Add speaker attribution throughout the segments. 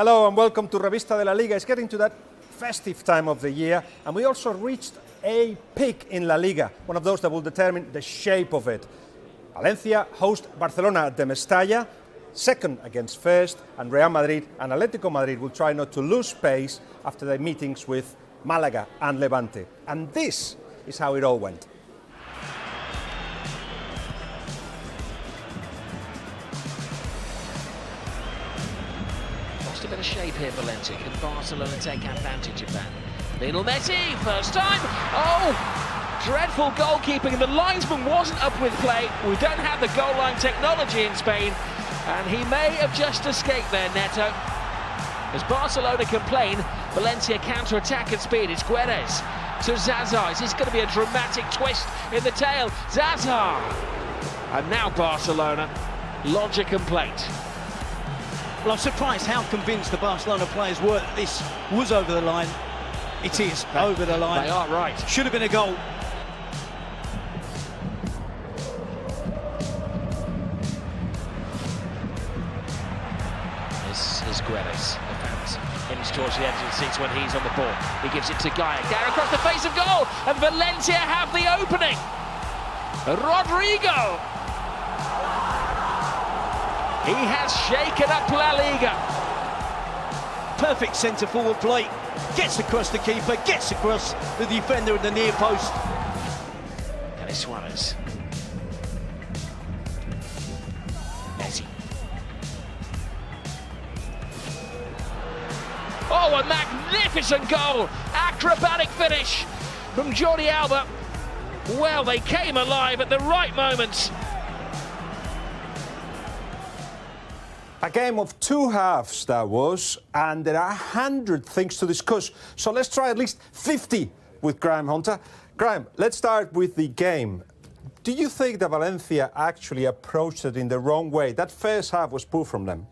Speaker 1: Hello and welcome to Revista de la Liga. It's getting to that festive time of the year, and we also reached a peak in La Liga, one of those that will determine the shape of it. Valencia host Barcelona at the Mestalla, second against first, and Real Madrid and Atletico Madrid will try not to lose pace after their meetings with Malaga and Levante. And this is how it all went.
Speaker 2: Lost a bit of shape here, Valencia. Can Barcelona take advantage of that? Lionel Messi, first time. Oh, dreadful goalkeeping. The linesman wasn't up with play. We don't have the goal line technology in Spain, and he may have just escaped there, Neto. As Barcelona complain, Valencia counter-attack at speed. It's Guedes to Zaza. Is this going to be a dramatic twist in the tail? Zaza! And now Barcelona lodge a complaint.
Speaker 3: Well, I'm surprised how convinced the Barcelona players were that this was over the line. It is over the line.
Speaker 2: They are right.
Speaker 3: Should have been a goal.
Speaker 2: This is Guedes, the fans. Heading towards the edge of the seats when he's on the ball. He gives it to Gaia. Gaia across the face of goal, and Valencia have the opening. Rodrigo. He has shaken up La Liga.
Speaker 3: Perfect centre-forward play. Gets across the keeper, gets across the defender at the near post.
Speaker 2: Denis Suarez. Messi. Oh, a magnificent goal! Acrobatic finish from Jordi Alba. Well, they came alive at the right moments.
Speaker 1: A game of two halves that was, and there are 100 things to discuss. So let's try at least 50 with Graham Hunter. Graham, let's start with the game. Do you think that Valencia actually approached it in the wrong way? That first half was poor from them.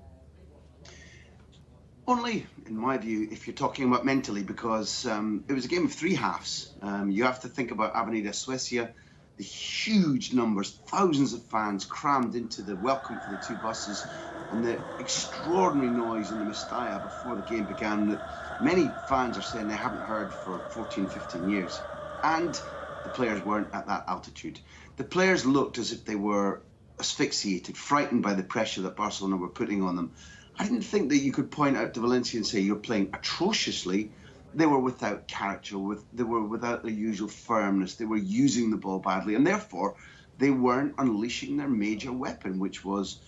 Speaker 4: Only, in my view, if you're talking about mentally, because it was a game of three halves. You have to think about Avenida Suecia, the huge numbers, thousands of fans crammed into the welcome for the two buses, and the extraordinary noise in the Mestalla before the game began that many fans are saying they haven't heard for 14, 15 years. And the players weren't at that altitude. The players looked as if they were asphyxiated, frightened by the pressure that Barcelona were putting on them. I didn't think that you could point out to Valencia and say you're playing atrociously. They were without character, they were without their usual firmness, they were using the ball badly, and therefore they weren't unleashing their major weapon, which was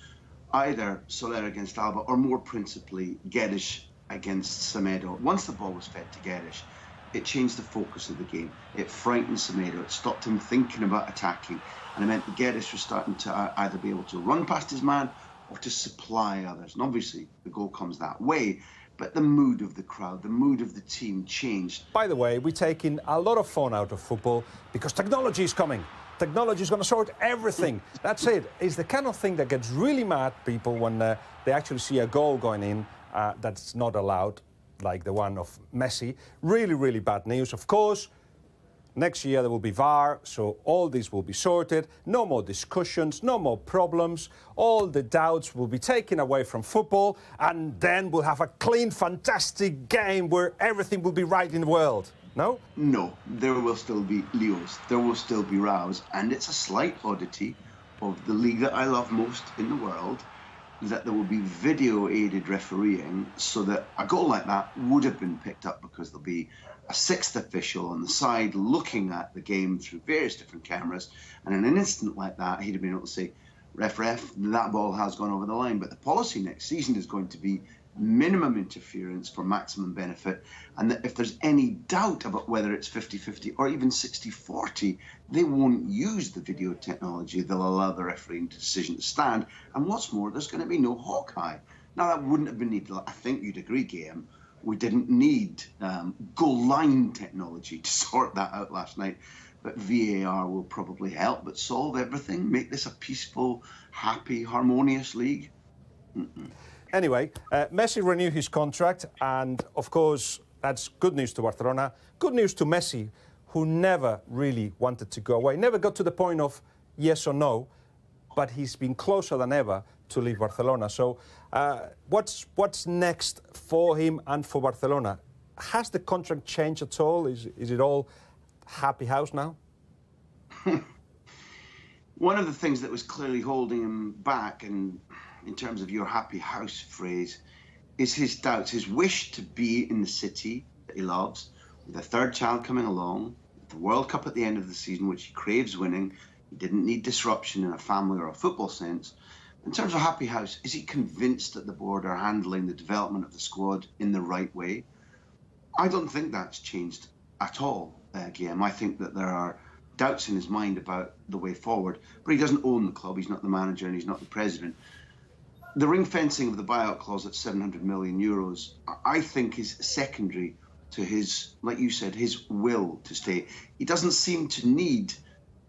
Speaker 4: either Soler against Alba or more principally Guedes against Semedo. Once the ball was fed to Guedes, it changed the focus of the game. It frightened Semedo, it stopped him thinking about attacking, and it meant that Guedes was starting to either be able to run past his man or to supply others. And obviously the goal comes that way, but the mood of the crowd, the mood of the team changed.
Speaker 1: By the way, we're taking a lot of fun out of football because technology is coming. Technology is going to sort everything. That's it. It's the kind of thing that gets really mad people when they actually see a goal going in that's not allowed, like the one of Messi. Really, really bad news. Of course, next year there will be VAR, so all this will be sorted. No more discussions, no more problems. All the doubts will be taken away from football, and then we'll have a clean, fantastic game where everything will be right in the world. No?
Speaker 4: No, there will still be Leos, there will still be rows, and it's a slight oddity of the league that I love most in the world, that there will be video-aided refereeing, so that a goal like that would have been picked up because there'll be a sixth official on the side looking at the game through various different cameras, and in an instant like that, he'd have been able to say, ref, that ball has gone over the line. But the policy next season is going to be minimum interference for maximum benefit, and that if there's any doubt about whether it's 50-50 or even 60-40, they won't use the video technology. They'll allow the refereeing decision to stand, and what's more, there's going to be no Hawkeye. Now, that wouldn't have been needed. I think you'd agree, Graham, we didn't need goal line technology to sort that out last night, but VAR will probably help but solve everything, make this a peaceful, happy, harmonious league.
Speaker 1: Anyway, Messi renewed his contract, and of course, that's good news to Barcelona. Good news to Messi, who never really wanted to go away, never got to the point of yes or no, but he's been closer than ever to leave Barcelona. So what's next for him and for Barcelona? Has the contract changed at all? Is it all happy house now?
Speaker 4: One of the things that was clearly holding him back, and in terms of your happy house phrase, is his doubts, his wish to be in the city that he loves, with a third child coming along, the World Cup at the end of the season, which he craves winning. He didn't need disruption in a family or a football sense. In terms of happy house, is he convinced that the board are handling the development of the squad in the right way? I don't think that's changed at all, Guillaume. I think that there are doubts in his mind about the way forward, but he doesn't own the club. He's not the manager and he's not the president. The ring fencing of the buyout clause at 700 million euros, I think, is secondary to his, like you said, his will to stay. He doesn't seem to need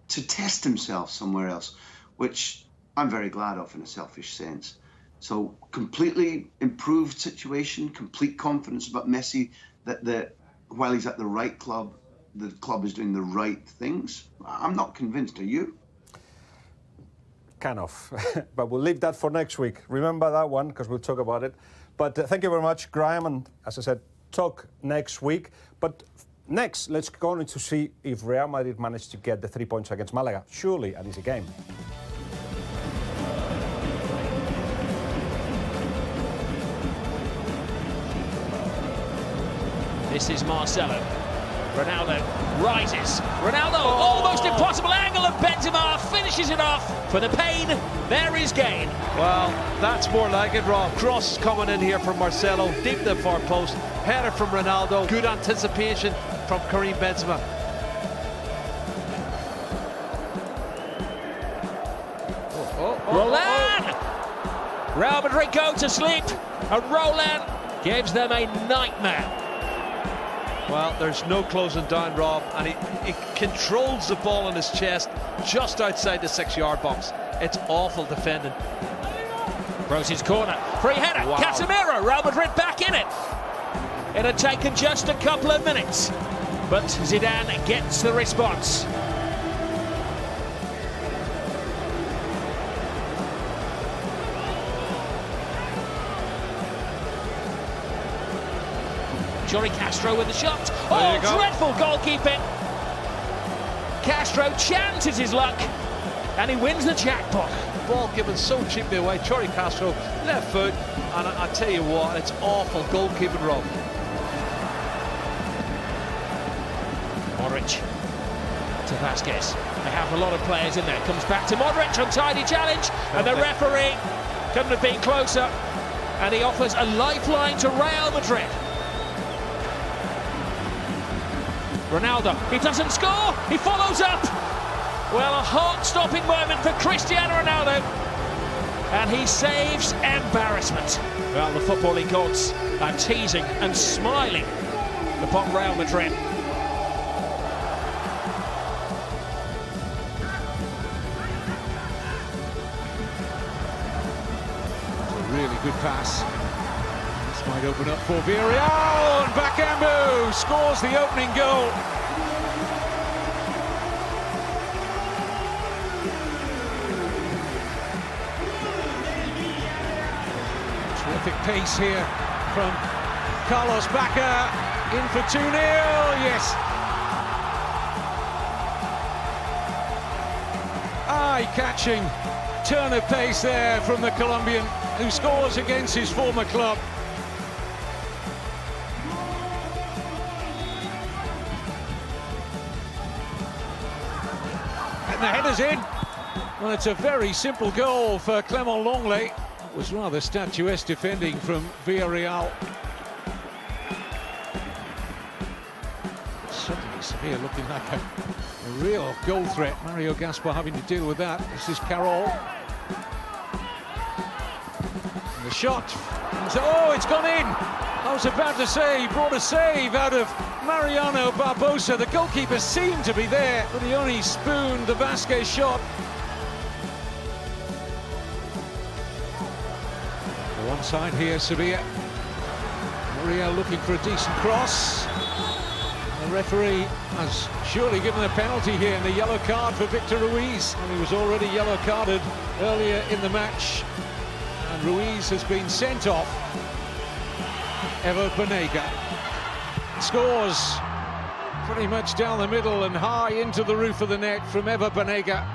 Speaker 4: to test himself somewhere else, which I'm very glad of in a selfish sense. So completely improved situation, complete confidence about Messi that while he's at the right club, the club is doing the right things. I'm not convinced, are you?
Speaker 1: Kind of, but we'll leave that for next week. Remember that one, because we'll talk about it. But thank you very much, Graham, and as I said, talk next week. But next, let's go on to see if Real Madrid managed to get the 3 points against Malaga. Surely an easy game.
Speaker 2: This is Marcelo. Ronaldo rises. Ronaldo, almost impossible angle, and Benzema finishes it off. For the pain, there is gain.
Speaker 5: Well, that's more like it, Rob. Cross coming in here from Marcelo, deep in the far post. Header from Ronaldo. Good anticipation from Karim Benzema.
Speaker 2: Roland! Real Madrid go to sleep, and Roland gives them a nightmare.
Speaker 5: Well, there's no closing down, Rob, and he controls the ball in his chest just outside the 6-yard box. It's awful defending.
Speaker 2: Rose's corner, free header, wow. Casemiro, Real Madrid back in it. It had taken just a couple of minutes, but Zidane gets the response. Jory Castro with the shot. Oh, dreadful goalkeeping. Castro chances his luck, and he wins the jackpot.
Speaker 5: Ball given so cheaply away. Jory Castro, left foot, and I tell you what, it's awful goalkeeping, Rob.
Speaker 2: Modric to Vasquez. They have a lot of players in there. Comes back to Modric, untidy challenge, and the referee couldn't have been closer, and he offers a lifeline to Real Madrid. Ronaldo, he doesn't score, he follows up. Well, a heart-stopping moment for Cristiano Ronaldo, and he saves embarrassment. Well, the footballing gods are teasing and smiling upon Real Madrid.
Speaker 3: A really good pass. This might open up for Villarreal, and Bakambu scores the opening goal. Terrific pace here from Carlos Bacca, in for 2-0, yes. Eye-catching turn of pace there from the Colombian, who scores against his former club. And the header's in. Well, it's a very simple goal for Clement Lenglet. It was rather statuesque defending from Villarreal. Suddenly Sevilla looking like a real goal threat. Mario Gaspar having to deal with that. This is Carroll. And the shot. Oh, it's gone in. I was about to say, he brought a save out of Mariano Barbosa. The goalkeeper seemed to be there, but he only spooned the Vasquez shot. The one side here, Sevilla. Muriel looking for a decent cross. The referee has surely given a penalty here in the yellow card for Victor Ruiz. And he was already yellow carded earlier in the match. And Ruiz has been sent off. Ever Banega scores pretty much down the middle and high into the roof of the net from Ever Banega.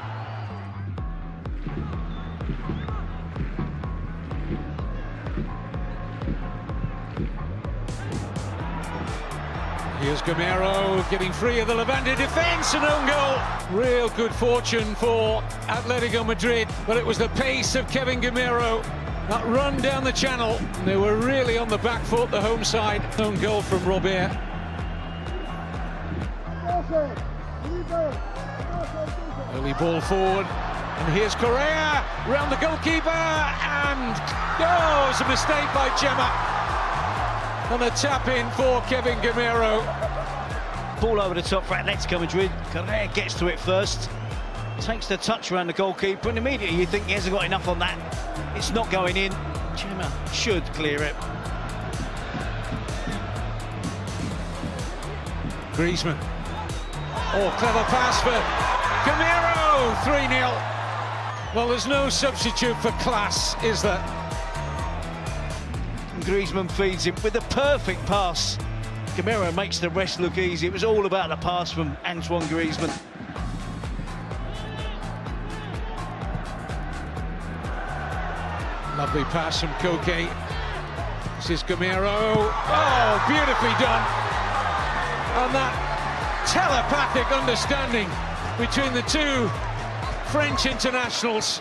Speaker 3: Here's Gamero getting free of the Levante defence, and own goal. Real good fortune for Atletico Madrid, but it was the pace of Kevin Gamero. That run down the channel, they were really on the back foot, the home side. Own goal from Robert. Early ball forward, and here's Correa round the goalkeeper, and oh, it's a mistake by Gemma. And a tap in for Kevin Gamero.
Speaker 6: Ball over the top for Atletico Madrid. Correa gets to it first, takes the touch around the goalkeeper, and immediately you think he hasn't got enough on that. It's not going in. Gemma should clear it.
Speaker 3: Griezmann. Oh, clever pass for Gamero. 3-0. Well, there's no substitute for class, is there?
Speaker 6: Griezmann feeds him with a perfect pass. Gamero makes the rest look easy. It was all about the pass from Antoine Griezmann.
Speaker 3: Lovely pass from Koke. This is Gamero. Oh, beautifully done. And that telepathic understanding between the two French internationals.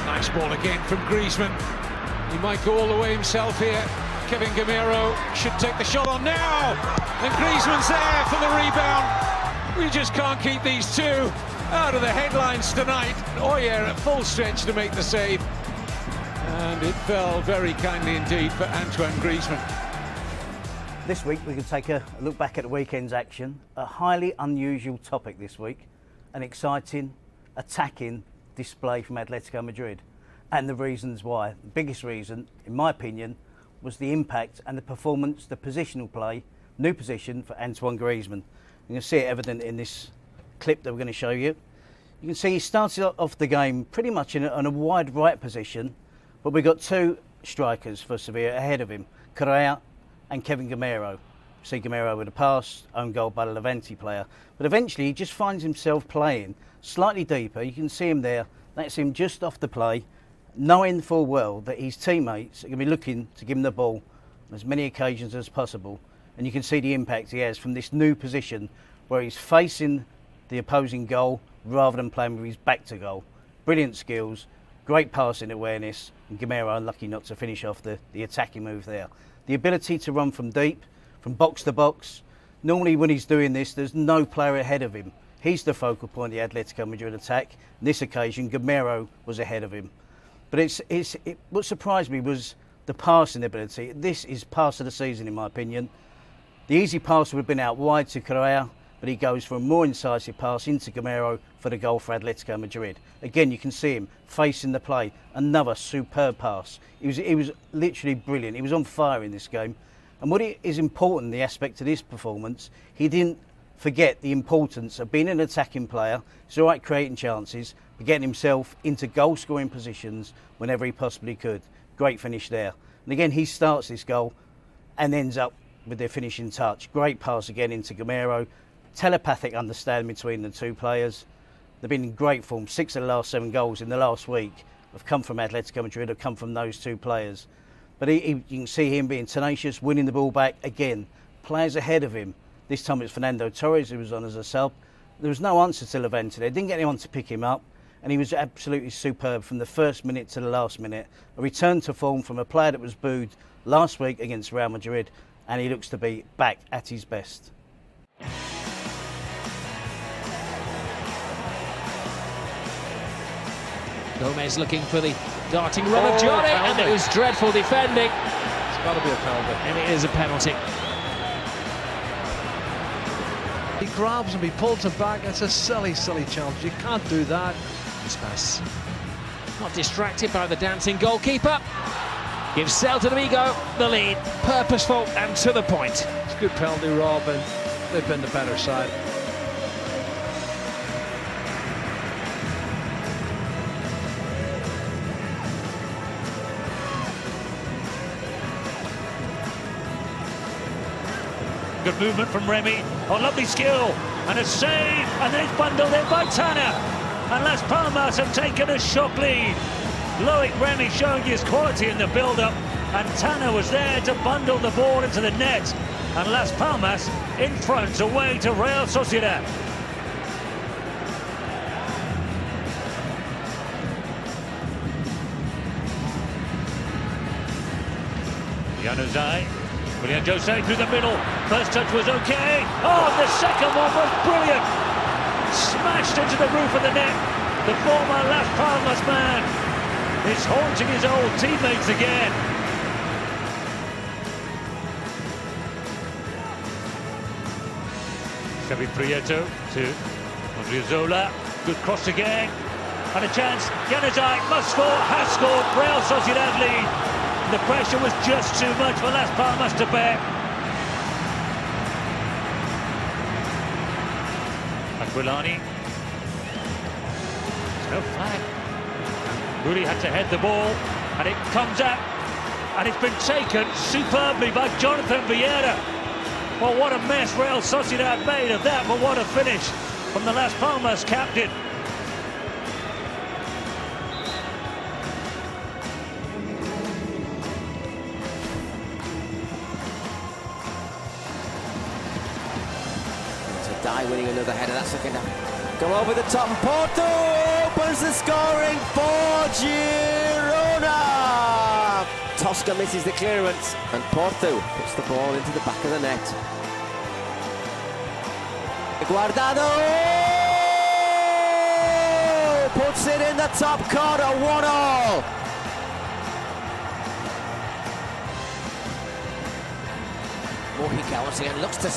Speaker 3: Nice ball again from Griezmann. He might go all the way himself here. Kevin Gamero should take the shot on now. And Griezmann's there for the rebound. We just can't keep these two out of the headlines tonight. Oyer at full stretch to make the save. And it fell very kindly indeed for Antoine Griezmann.
Speaker 7: This week we can take a look back at the weekend's action. A highly unusual topic this week. An exciting, attacking display from Atletico Madrid. And the reasons why. The biggest reason, in my opinion, was the impact and the performance, the positional play, new position for Antoine Griezmann. You can see it evident in this clip that we're going to show you. You can see he started off the game pretty much in a wide right position, but we've got two strikers for Sevilla ahead of him, Correa and Kevin Gamero. See Gamero with a pass, own goal by the Levante player. But eventually he just finds himself playing slightly deeper. You can see him there. That's him just off the play, knowing full well that his teammates are going to be looking to give him the ball on as many occasions as possible. And you can see the impact he has from this new position where he's facing the opposing goal rather than playing with his back to goal. Brilliant skills, great passing awareness, and Gamero unlucky not to finish off the attacking move there. The ability to run from deep, from box to box. Normally when he's doing this, there's no player ahead of him. He's the focal point of the Atletico Madrid attack. On this occasion, Gamero was ahead of him. But what surprised me was the passing ability. This is pass of the season, in my opinion. The easy pass would have been out wide to Correa, but he goes for a more incisive pass into Gamero for the goal for Atletico Madrid. Again, you can see him facing the play. Another superb pass. He was literally brilliant. He was on fire in this game. And what is important, the aspect of this performance, he didn't forget the importance of being an attacking player. He's all right creating chances, but getting himself into goal-scoring positions whenever he possibly could. Great finish there. And again, he starts this goal and ends up with their finishing touch. Great pass again into Gamero. Telepathic understanding between the two players. They've been in great form. 6 of the last 7 goals in the last week have come from Atletico Madrid, have come from those two players. But you can see him being tenacious, winning the ball back again. Players ahead of him. This time it's Fernando Torres who was on as a sub. There was no answer to Levante there. Didn't get anyone to pick him up. And he was absolutely superb from the first minute to the last minute. A return to form from a player that was booed last week against Real Madrid. And he looks to be back at his best.
Speaker 2: Gomez looking for the darting run of Johnny, and it was dreadful defending.
Speaker 5: It's got to be a penalty.
Speaker 2: And it is a penalty.
Speaker 5: He grabs him, he pulls him back. It's a silly, silly challenge. You can't do that.
Speaker 2: It's nice. Not distracted by the dancing goalkeeper. Gives Celta de Vigo the lead. Purposeful and to the point.
Speaker 5: It's a good penalty, Rob, and they've been the better side.
Speaker 3: movement from Remy. Oh, lovely skill and a save, and then it's bundled in by Tanner. And Las Palmas have taken a shock lead. Loic Remy showing his quality in the build-up, and Tanner was there to bundle the ball into the net. And Las Palmas in front, away to Real Sociedad. Januzaj, William Jose through the middle. First touch was okay. Oh, the second one was brilliant. Smashed into the roof of the net. The former Las Palmas man is haunting his old teammates again. Xavi Prieto to Odriozola. Good cross again. And a chance. Januzaj must score, has scored. Real Sociedad lead. The pressure was just too much for Las Palmas to bear. Aquilani. There's no flag. Really had to head the ball, and it comes out, and it's been taken superbly by Jonathan Vieira. Well, what a mess Real Sociedad made of that, but what a finish from the Las Palmas captain.
Speaker 8: Die winning another header, that's looking to go over the top, and Porto opens the scoring for Girona. Tosca misses the clearance, and Porto puts the ball into the back of the net. Guardado puts it in the top corner, 1-1. Mojica once again looks to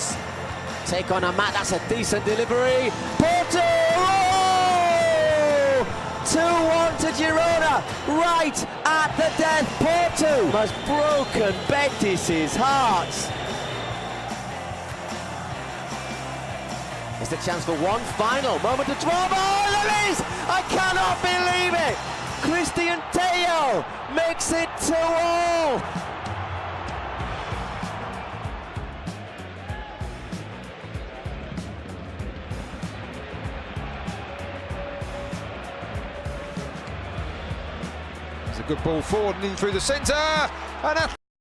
Speaker 8: take on a mat. That's a decent delivery. Porto! 2-1 to Girona, right at the death. Porto has broken Betis' hearts. It's the chance for one final moment to drama. Oh, there is! I cannot believe it! Christian Tello makes it 2-2.
Speaker 9: It's a good ball forward and in through the centre, and